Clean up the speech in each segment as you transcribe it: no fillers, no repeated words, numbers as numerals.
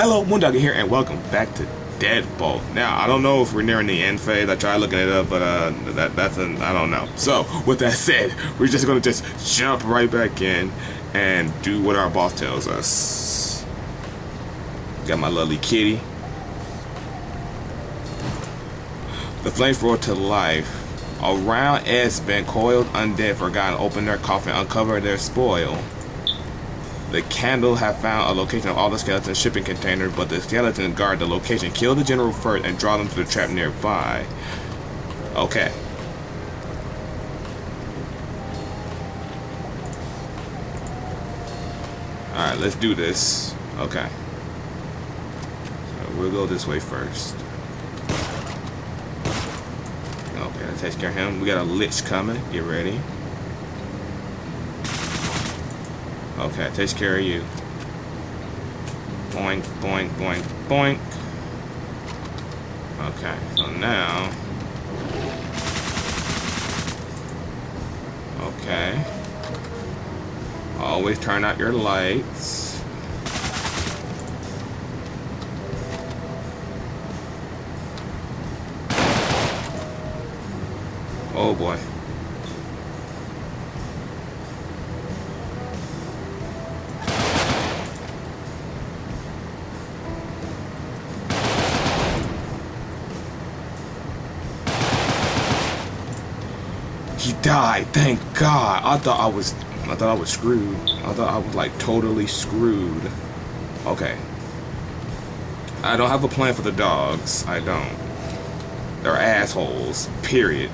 Hello, Moondogger here, and welcome back to Deadbolt. Now, I don't know if we're nearing the end phase. I tried looking it up, but I don't know. So, with that said, we're just gonna jump right back in and do what our boss tells us. Got my lovely kitty. The flames roar to life. Around S been coiled undead forgotten. Open their coffin, uncover their spoil. The candle have found a location of all the skeletons shipping container, but the skeletons guard the location. Kill the general first and draw them to the trap nearby. Okay. Alright, let's do this. Okay. So we'll go this way first. Okay, that takes care of him. We got a lich coming. Get ready. Okay, takes care of you. Boink, boink, boink, boink. Okay, so now. Okay. Always turn out your lights. Oh boy. He died, thank God. I thought I was screwed. I thought I was like totally screwed. Okay. I don't have a plan for the dogs. I don't. They're assholes. Period.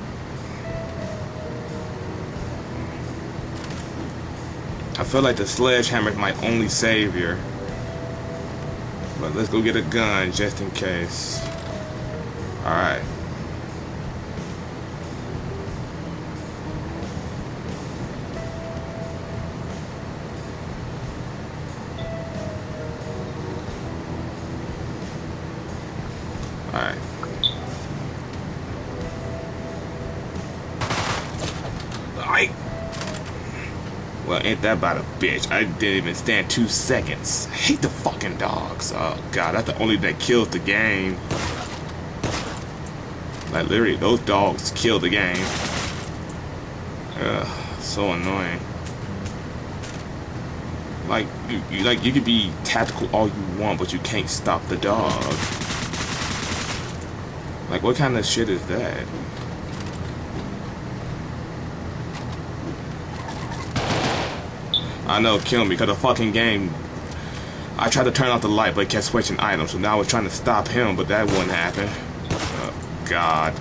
I feel like the sledgehammer is my only savior. But let's go get a gun just in case. Alright. Alright. Well, ain't that about a bitch? I didn't even stand 2 seconds. I hate the fucking dogs. Oh god, that's the only thing that kills the game. Like literally, those dogs kill the game. Ugh, so annoying. Like you could be tactical all you want, but you can't stop the dog. Like, what kind of shit is that? I know, kill me, because the fucking game, I tried to turn off the light, but it kept switching items, so now I was trying to stop him, but that wouldn't happen. Oh, God.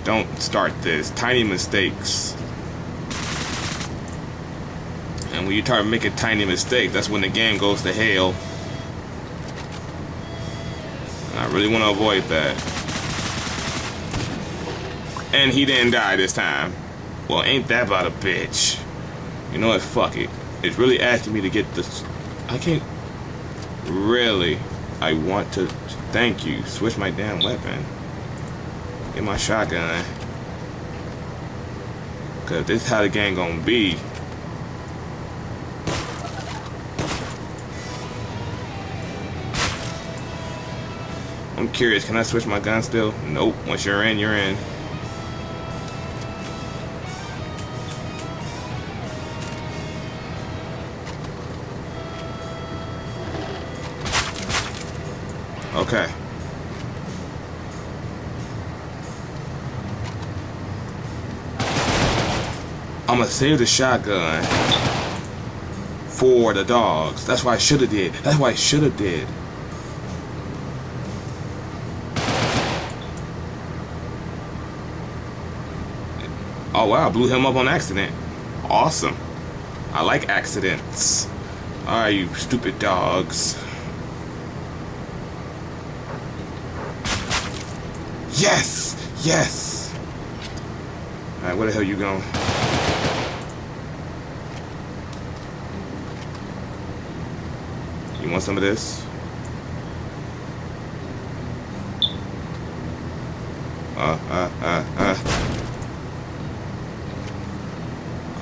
Don't start this. Tiny mistakes. And when you start making tiny mistakes, that's when the game goes to hell. And I really want to avoid that. And he didn't die this time. Well, ain't that about a bitch? You know what? Fuck it. It's really asking me to get this. I can't. Really. I want to. Thank you. Switch my damn weapon. Get my shotgun. Because this is how the game gonna be. I'm curious. Can I switch my gun still? Nope. Once you're in, you're in. Okay. I'm gonna save the shotgun for the dogs. That's why I should have did. That's why I should have did. Oh wow, I blew him up on accident. Awesome. I like accidents. Alright, you stupid dogs. Yes! Yes! Alright, where the hell you going? You want some of this? I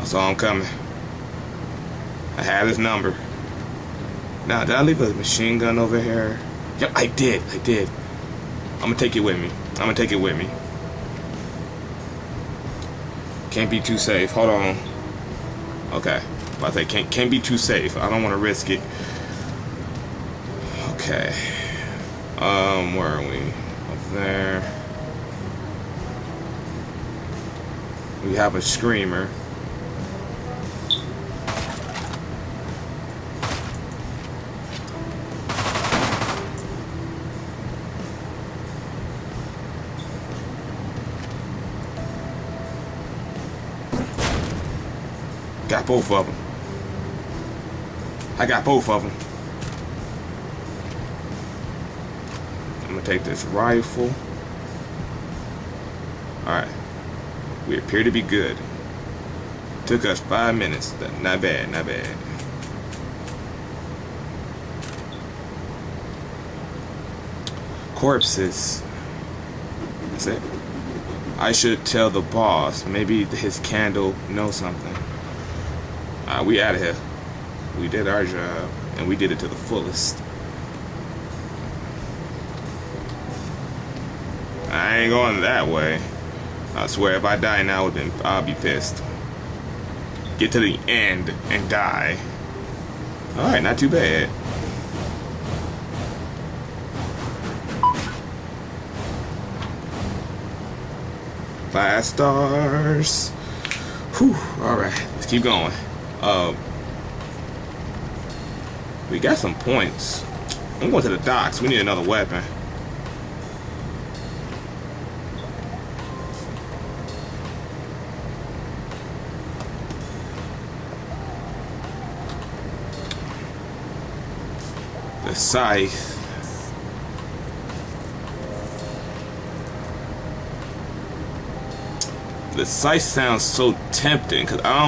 saw him coming. I had his number. Now, did I leave a machine gun over here? Yep, I did. I'm gonna take it with me. Can't be too safe. Hold on. Okay. I say can't be too safe. I don't want to risk it. Okay. Where are we? Up there. We have a screamer. Got both of them. I got both of them. I'm gonna take this rifle. Alright. We appear to be good. Took us 5 minutes. Not bad, not bad. Corpses. That's it. I should tell the boss. Maybe his candle knows something. We out of here. We did our job, and we did it to the fullest. I ain't going that way. I swear, if I die now, then I'll be pissed. Get to the end and die. Alright, not too bad. Five stars. Whew. Alright, let's keep going. We got some points. I'm going to the docks. We need another weapon. The scythe. The scythe sounds so tempting because I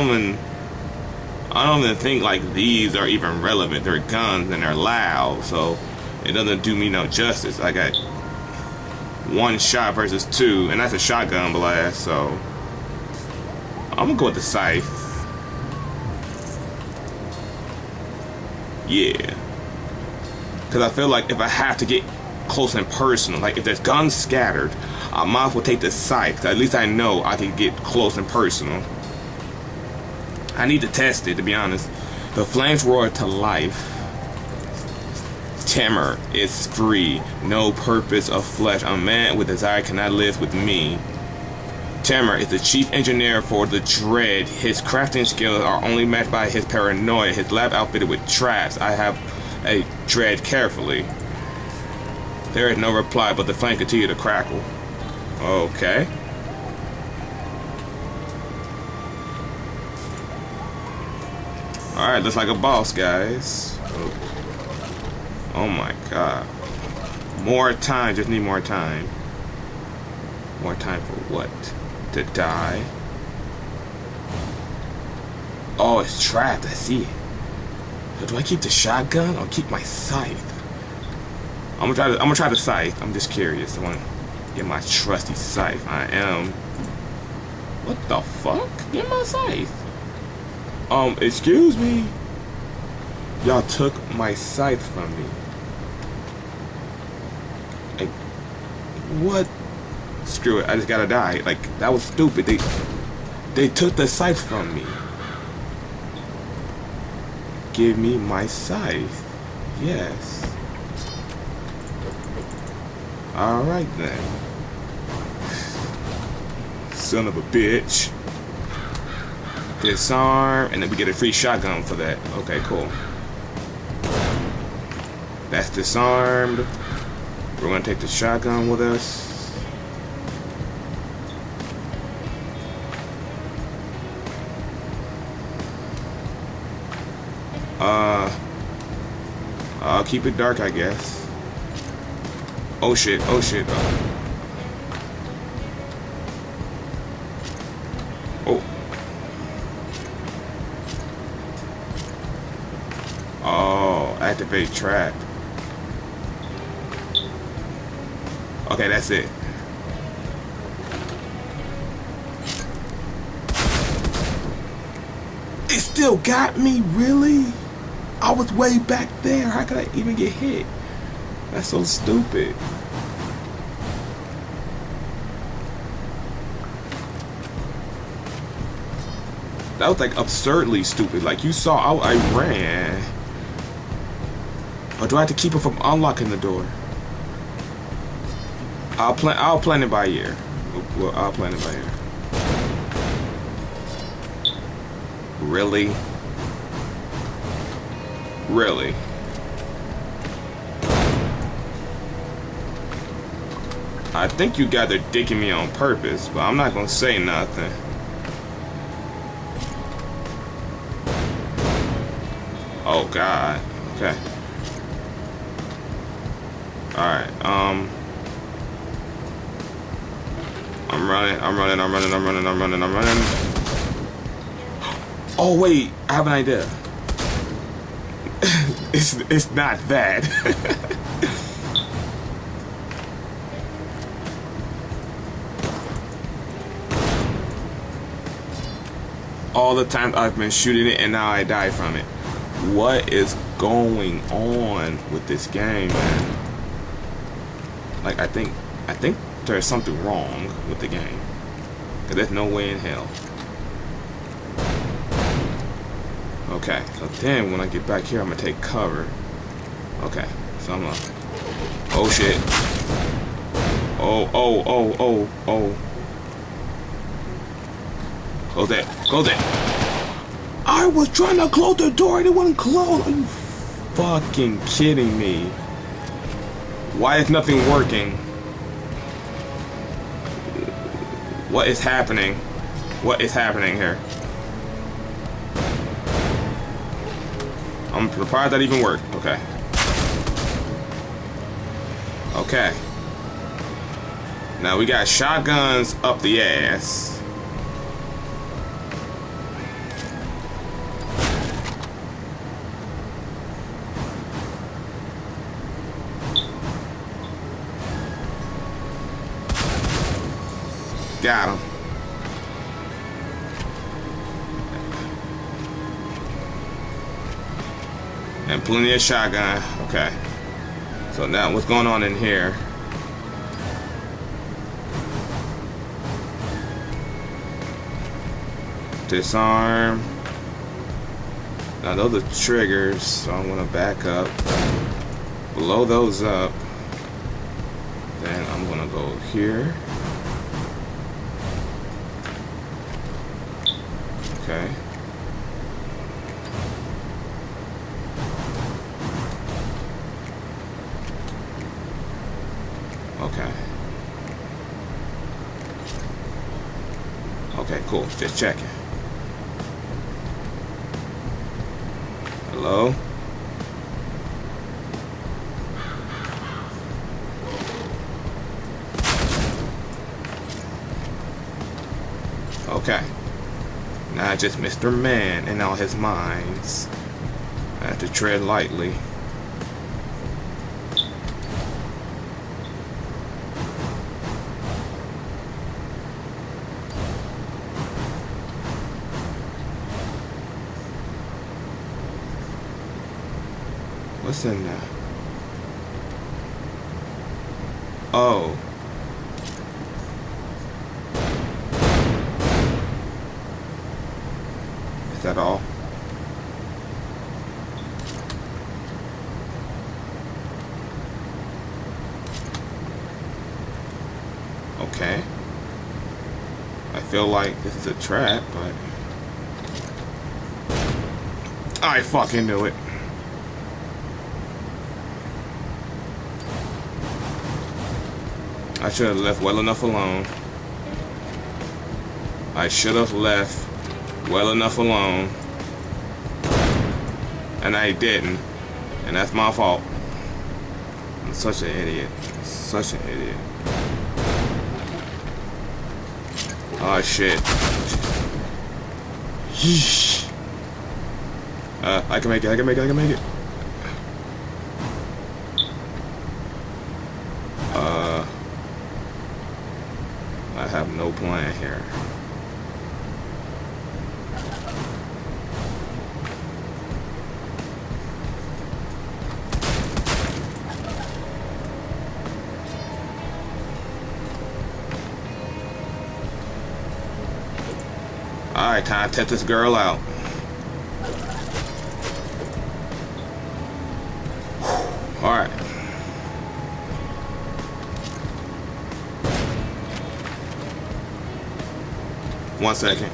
don't even think like these are even relevant. They're guns and they're loud, so it doesn't do me no justice. I got one shot versus two, and that's a shotgun blast, so I'm gonna go with the scythe. Yeah. Because I feel like if I have to get close and personal, like if there's guns scattered, I might as well take the scythe. At least I know I can get close and personal. I need to test it, to be honest. The flames roar to life. Timur is free. No purpose of flesh. A man with desire cannot live with me. Timur is the chief engineer for the Dread. His crafting skills are only matched by his paranoia. His lab outfitted with traps. I have a Dread carefully. There is no reply, but the flame continue to crackle. Okay. Alright, looks like a boss, guys. Oh my god. More time, just need more time. More time for what? To die? Oh, it's trapped, I see it. So do I keep the shotgun or keep my scythe? I'm gonna try the scythe. I'm just curious. I wanna get my trusty scythe. I am. What the fuck? Get my scythe. Excuse me. Y'all took my scythe from me. Like, what? Screw it. I just gotta die. Like, that was stupid. They took the scythe from me. Give me my scythe. Yes. Alright then. Son of a bitch. Disarm, and then we get a free shotgun for that. Okay, cool. That's disarmed. We're gonna take the shotgun with us. I'll keep it dark, I guess. Oh shit, oh shit. Oh. Oh, activate trap. Okay, that's it. It still got me, really? I was way back there. How could I even get hit? That's so stupid. That was like absurdly stupid. Like you saw, I ran. Or do I have to keep her from unlocking the door? I'll plan it by ear. Well, I'll plan it by ear. Really? Really? I think you got her dicking me on purpose, but I'm not gonna say nothing. Oh God. Okay. Alright, I'm running. Oh wait, I have an idea. It's not that. All the time I've been shooting it and now I die from it. What is going on with this game, man? Like I think there's something wrong with the game. Cause there's no way in hell. Okay, so then when I get back here I'm gonna take cover. Okay, so I'm gonna, oh shit. Oh. Close it. I was trying to close the door and it wouldn't close. Are you fucking kidding me? Why is nothing working? What is happening? What is happening here? I'm surprised that even worked. Okay. Okay. Now we got shotguns up the ass. Got him. And plenty of shotgun. Okay. So now what's going on in here? Disarm. Now those are triggers, so I'm gonna back up. Blow those up. Then I'm gonna go here. Okay. Okay. Okay, cool. Just checking. Hello? Okay. Not just Mr. Man and all his minds. I have to tread lightly. What's in there? Oh. Is that all? Okay. I feel like this is a trap, but I fucking knew it. I should have left well enough alone. I should have left well enough alone. And I didn't. And that's my fault. I'm such an idiot. Such an idiot. Oh shit. Yeesh. I can make it. I have no plan here. Alright, time to test this girl out. Alright. One second.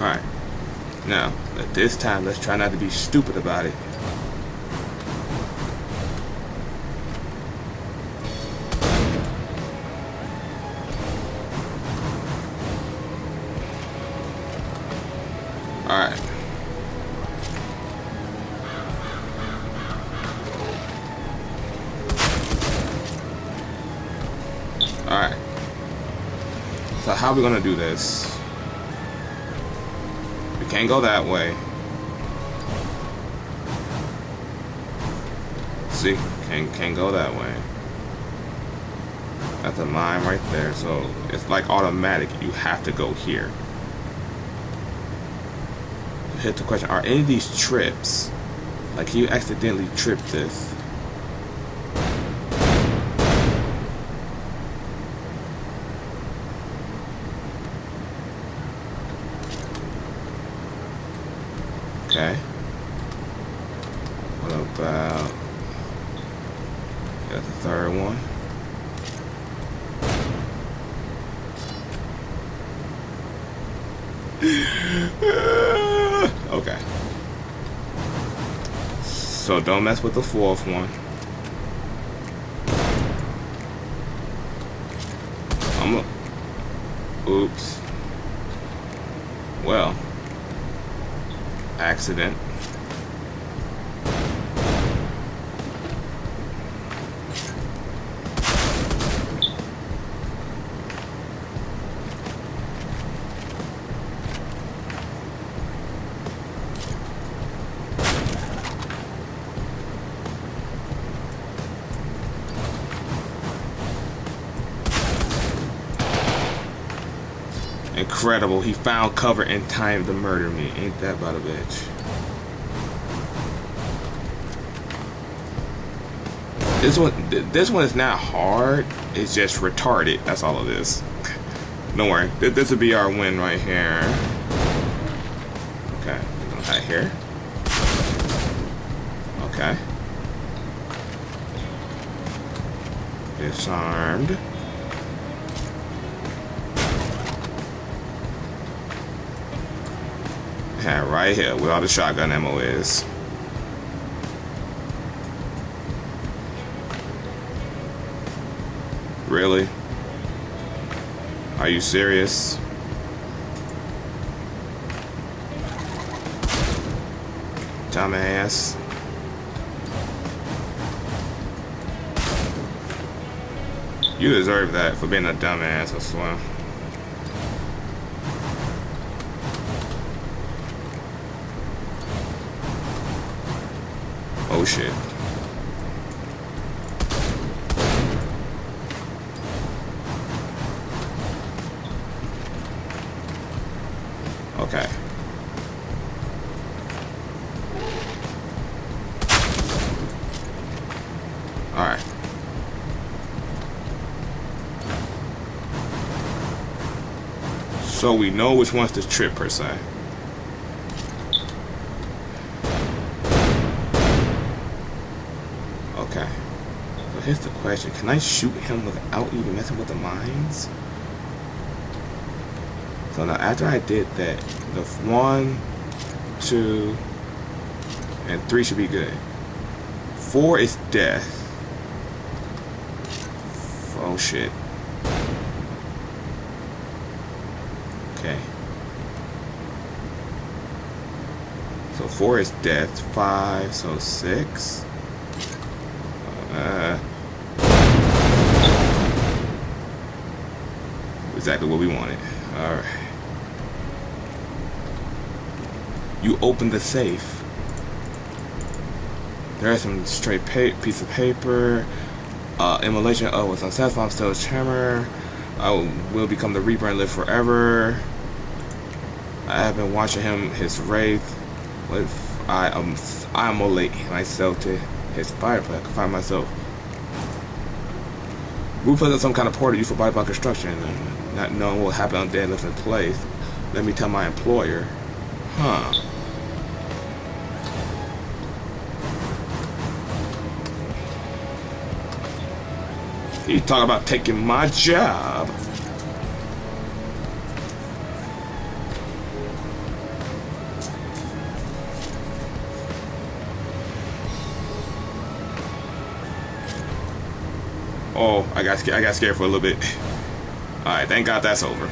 Alright. Now, at this time, let's try not to be stupid about it. Alright. Alright. So how are we gonna do this? We can't go that way. See? Can't go that way. That's a mine right there, so it's like automatic. You have to go here. Here's the question, are any of these trips? Like, can you accidentally trip this? Okay. What about... Got the third one. Okay. So don't mess with the fourth one. Oops. Well. Accident. Incredible, he found cover in time to murder me. Ain't that about a bitch? This one is not hard. It's just retarded. That's all it is. Don't worry. This will be our win right here. Okay, right here. Okay. Disarmed. Yeah, right here, where all the shotgun ammo is. Really? Are you serious? Dumbass. You deserve that for being a dumbass, I swear. Oh shit. Okay. Alright. So we know which one's the trip per se. Okay. So here's the question. Can I shoot him without even messing with the mines? So now after I did that, the 1, 2, and 3 should be good. 4 is death. Oh shit. before his death. 5, so 6. Exactly what we wanted. Alright. You open the safe. There's some straight piece of paper. Immolation was unsuccessful. I'm still a tremor. I will become the Reaper and live forever. I have been watching his wraith. What if I immolate myself to his fireplace? I can find myself. We put in some kind of portal used for body-block construction, and not knowing what will happen on deadlift in place. Let me tell my employer. Huh. He's talking about taking my job. Oh, I got scared for a little bit. Alright, thank God that's over.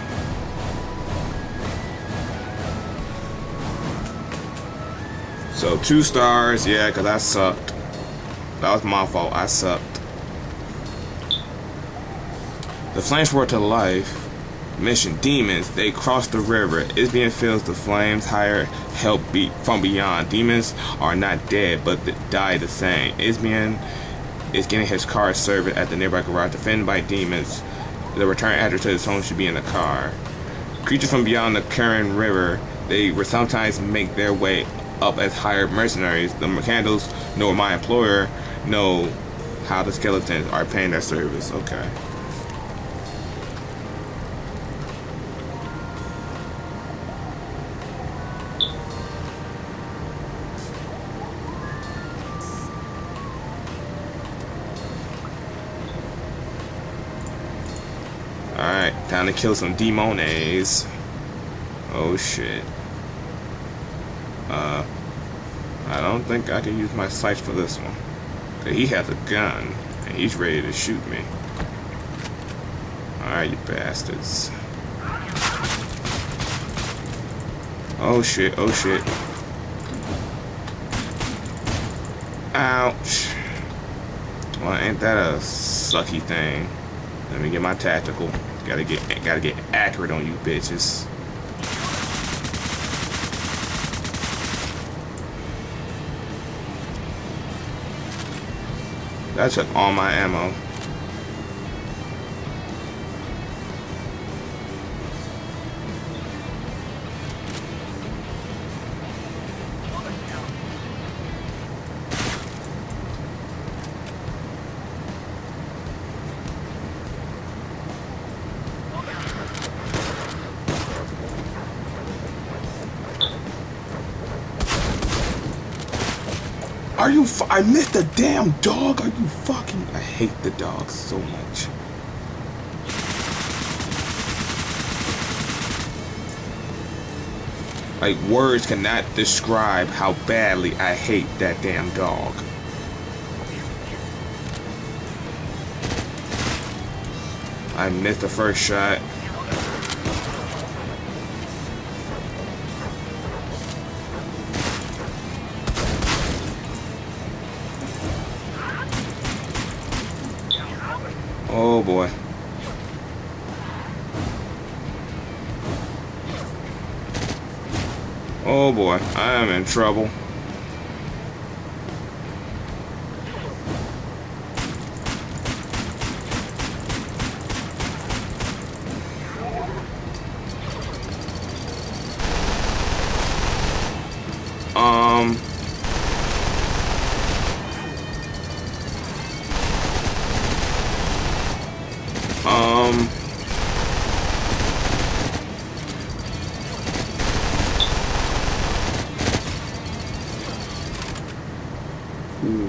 So 2 stars, yeah, because I sucked. That was my fault, I sucked. The flames brought to life. Mission demons. They cross the river. Isbian feels the flames. Higher help from beyond. Demons are not dead, but die the same. Isbian is getting his car serviced at the nearby garage. Defended by demons. The return address to his home should be in the car. Creatures from beyond the current river. They will sometimes make their way up as hired mercenaries. The candles nor my employer know how the skeletons are paying their service. Okay. Alright, time to kill some demones. Oh shit. I don't think I can use my sights for this one. Cause he has a gun and he's ready to shoot me. Alright, you bastards. Oh shit, oh shit. Ouch. Well, ain't that a sucky thing? Let me get my tactical. Gotta get accurate on you bitches. That took all my ammo. Are you I missed the damn dog? Are you fucking... I hate the dogs so much. Like, words cannot describe how badly I hate that damn dog. I missed the first shot. Oh boy. Oh boy, I am in trouble.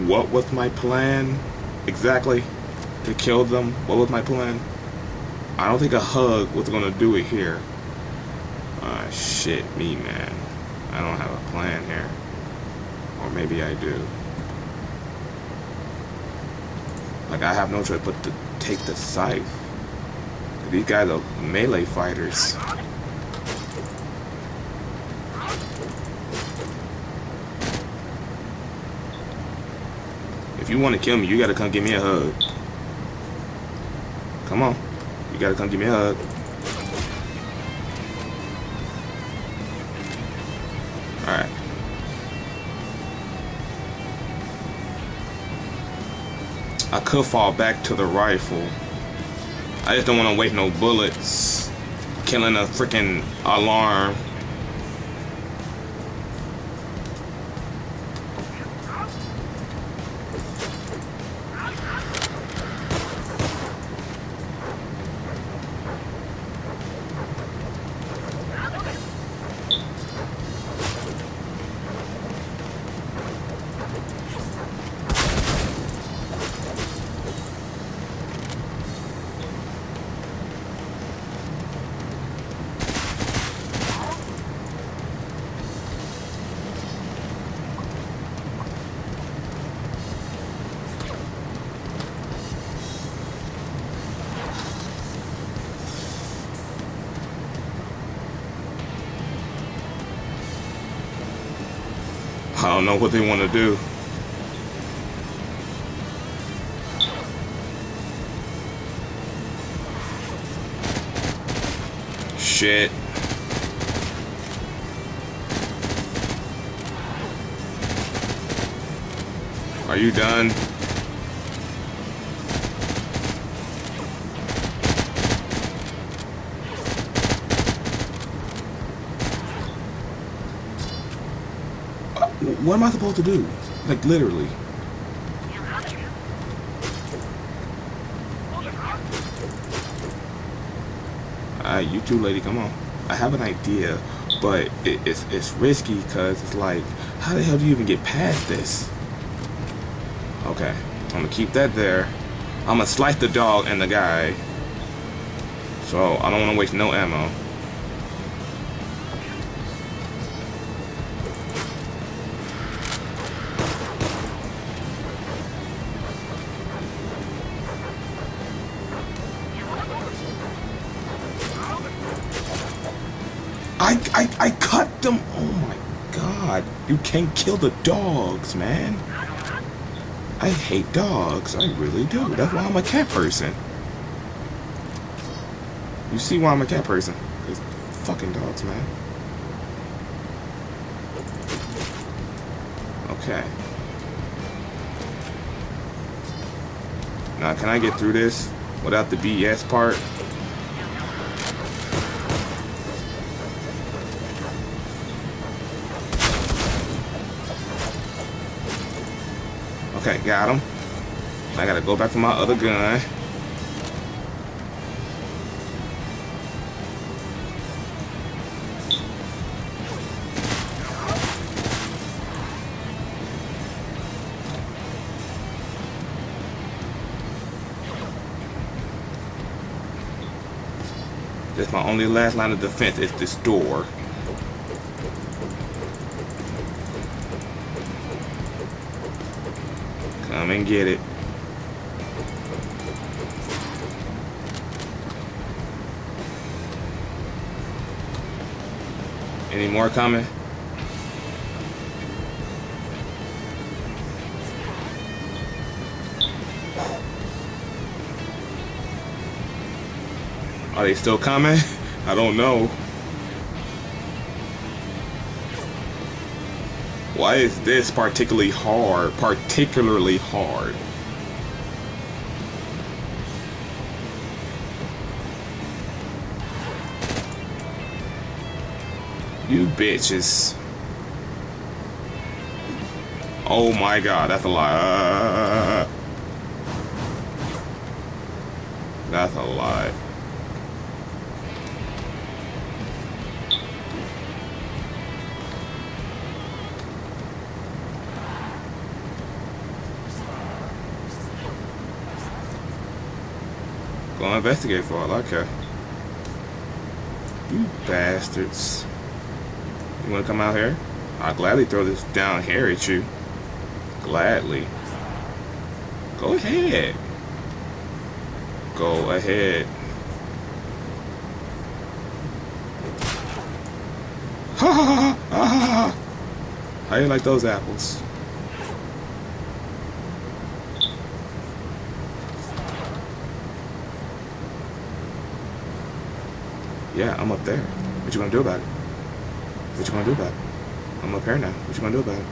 What was my plan exactly to kill them? What was my plan? I don't think a hug was gonna do it here. Shit me, man. I don't have a plan here. Or maybe I do. Like, I have no choice but to take the scythe. These guys are melee fighters. you want to kill me, you gotta come give me a hug. Come on. You gotta come give me a hug. Alright. I could fall back to the rifle. I just don't want to waste no bullets killing a freaking alarm. I don't know what they want to do. Shit. Are you done? What am I supposed to do? Like, literally. You too, lady, come on. I have an idea, but it's risky because it's like, how the hell do you even get past this? Okay, I'm gonna keep that there. I'm gonna slice the dog and the guy. So, I don't want to waste no ammo. I cut them. Oh my god. You can't kill the dogs, man. I hate dogs. I really do. That's why I'm a cat person. You see why I'm a cat person? Because fucking dogs, man. Okay. Now, can I get through this without the BS part? Okay, got him. I gotta go back to my other gun. That's my only last line of defense is this door. Come and get it. Any more coming? Are they still coming? I don't know. Why is this particularly hard? Particularly hard. You bitches. Oh my god, that's a lie. That's a lie. Go investigate for all I care. You bastards. You wanna come out here? I'll gladly throw this down here at you. Gladly. Go ahead. Go ahead. Ha ha ha ha ha ha. How you like those apples? Yeah, I'm up there. What you gonna do about it? What you gonna do about it? I'm up here now. What you gonna do about it?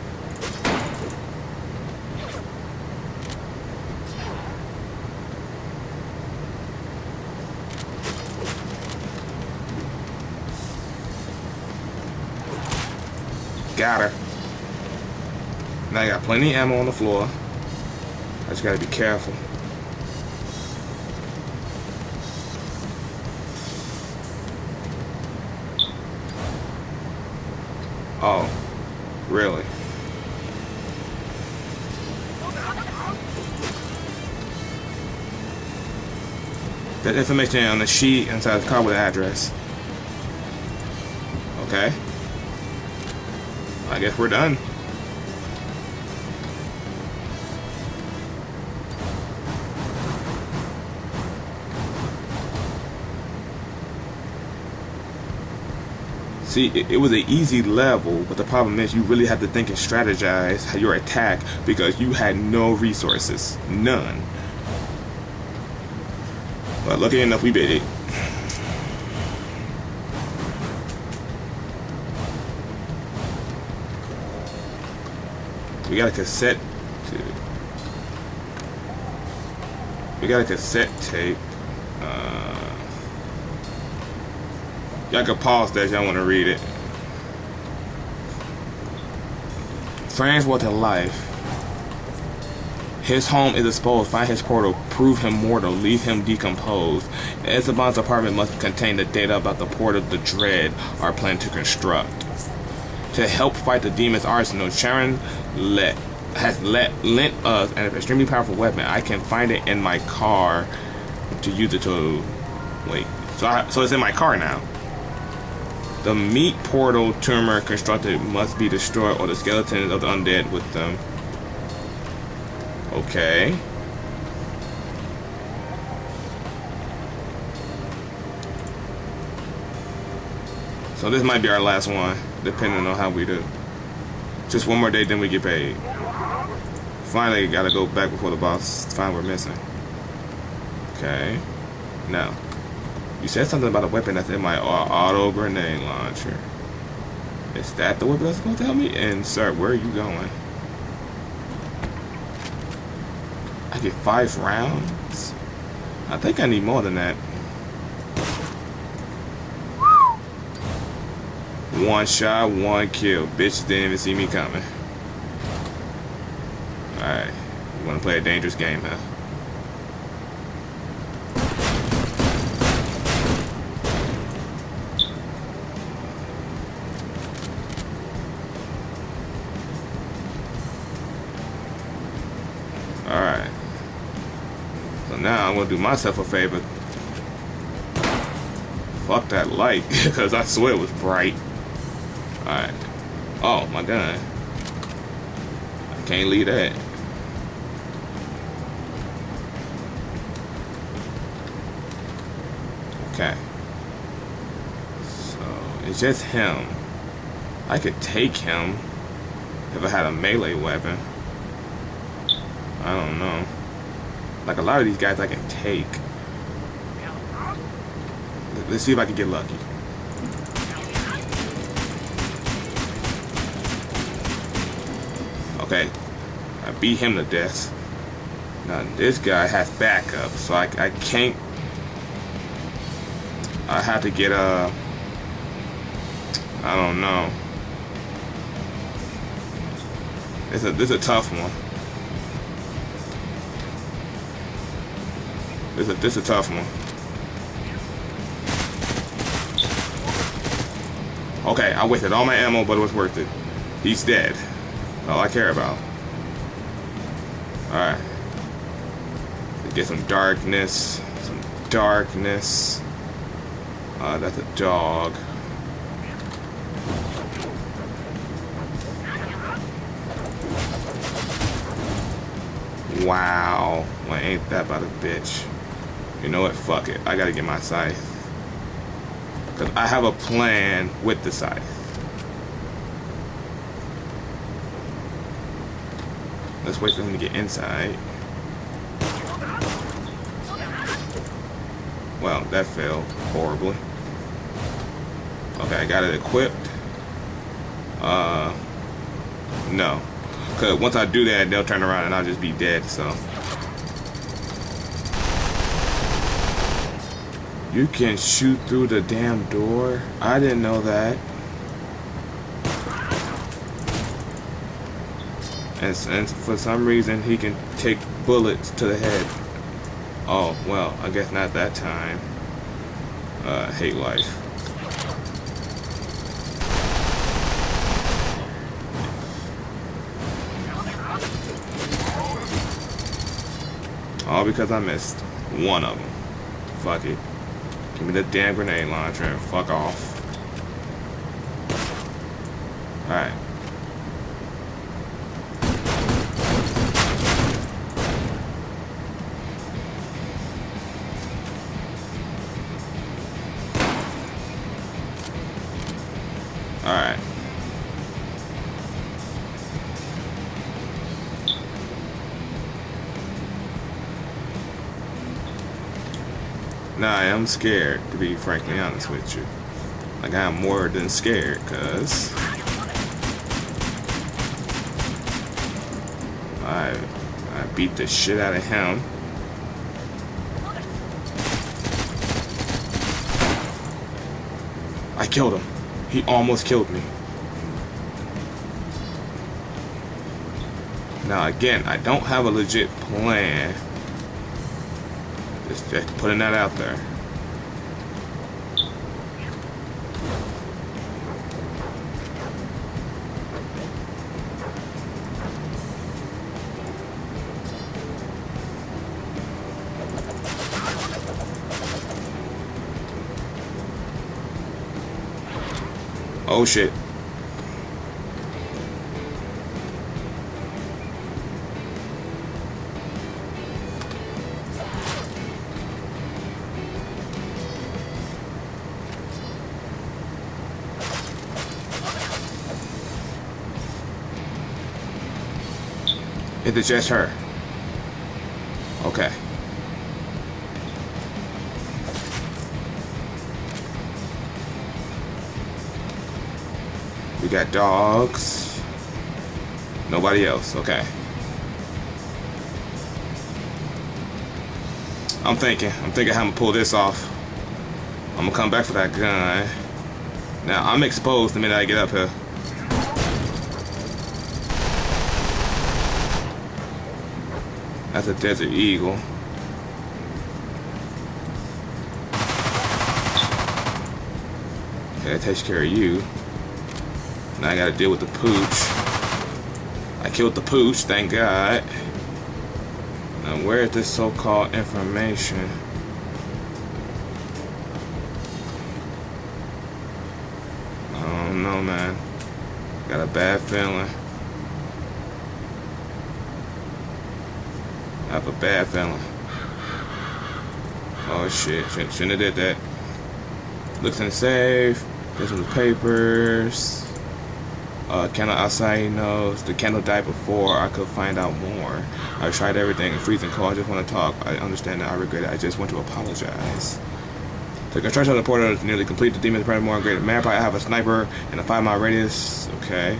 Got her. Now I got plenty of ammo on the floor. I just gotta be careful. Oh, really? That information on the sheet inside the car with the address. Okay. I guess we're done. See, it was an easy level, but the problem is you really have to think and strategize your attack because you had no resources. None. But lucky enough, we beat it. We got a cassette. We got a cassette tape. Y'all can pause that if y'all want to read it. Transport to life. His home is exposed. Find his portal. Prove him mortal. Leave him decomposed. Esteban's apartment must contain the data about the portal the Dread are planning to construct. To help fight the demon's arsenal, Sharon has lent us an extremely powerful weapon. I can find it in my car to use it to... Wait. So it's in my car now. The meat portal tumor constructed must be destroyed or the skeletons of the undead with them. Okay. So this might be our last one, depending on how we do. Just one more day, then we get paid. Finally, gotta go back before the boss finds we're missing. Okay. Now. You said something about a weapon that's in my auto grenade launcher. Is that the weapon that's supposed to help me? And sir, where are you going? I get 5 rounds? I think I need more than that. One shot, one kill. Bitch didn't even see me coming. Alright. You wanna play a dangerous game, huh? Alright. So now I'm gonna do myself a favor. Fuck that light, because I swear it was bright. Alright. Oh, my gun. I can't leave that. Okay. So, it's just him. I could take him if I had a melee weapon. I don't know. Like a lot of these guys I can take. Let's see if I can get lucky. Okay. I beat him to death. Now this guy has backup, so I can't. I have to get a. I don't know. This is a tough one. This is a tough one. Okay, I wasted all my ammo, but it was worth it. He's dead. All I care about. Alright. Get some darkness. Some darkness. That's a dog. Wow. Well, ain't that about a bitch. You know what? Fuck it. I gotta get my scythe. Because I have a plan with the scythe. Let's wait for him to get inside. Well, that failed horribly. Okay, I got it equipped. No. Because once I do that, they'll turn around and I'll just be dead, so. You can shoot through the damn door? I didn't know that. And for some reason, he can take bullets to the head. Oh, well, I guess not that time. Hate life. All because I missed one of them. Fuck it. Give me the damn grenade launcher and fuck off. Alright. Alright. Nah, I am scared, to be frankly honest with you. Like, I'm more than scared, cause I beat the shit out of him. I killed him. He almost killed me. Now again, I don't have a legit plan. Just putting that out there. Oh shit. Is it just her? Okay. We got dogs. Nobody else. Okay. I'm thinking how I'm gonna pull this off. I'm gonna come back for that gun. Now I'm exposed the minute I get up here. That's a Desert Eagle. Okay, that takes care of you. Now I gotta deal with the pooch. I killed the pooch, thank God. Now where is this so-called information? I don't know, man. Got a bad feeling. I have a bad feeling. Oh shit, shouldn't have did that. Looks in the safe. There's some papers. Candle outside knows. The candle died before I could find out more. I tried everything. Freezing cold. I just want to talk. I understand that. I regret it. I just want to apologize. The construction of the portal is nearly complete. The demons spread more and greater map. I have a sniper and a 5-mile radius. Okay.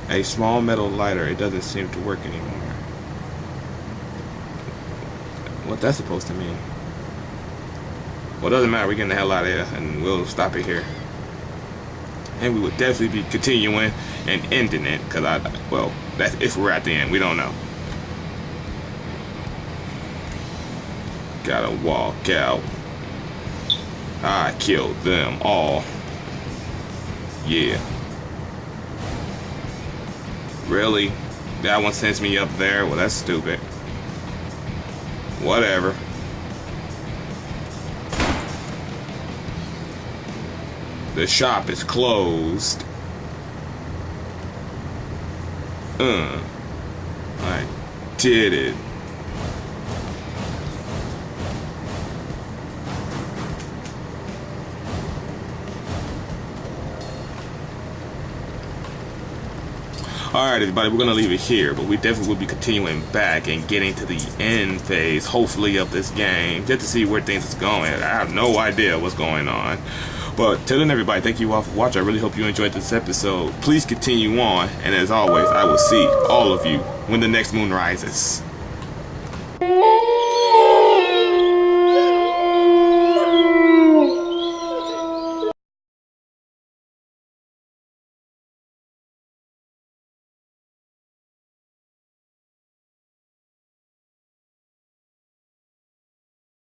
A small metal lighter. It doesn't seem to work anymore. What that's supposed to mean? Well, it doesn't matter. We're getting the hell out of here, and we'll stop it here. And we will definitely be continuing and ending it, because well, that's if we're at the end. We don't know. Gotta walk out. I killed them all. Yeah. Really? That one sends me up there? Well, that's stupid. Whatever. The shop is closed. I did it. Alright everybody, we're going to leave it here, but we definitely will be continuing back and getting to the end phase, hopefully, of this game, just to see where things is going. I have no idea what's going on. But till then, everybody, thank you all for watching. I really hope you enjoyed this episode. Please continue on, and as always, I will see all of you when the next moon rises.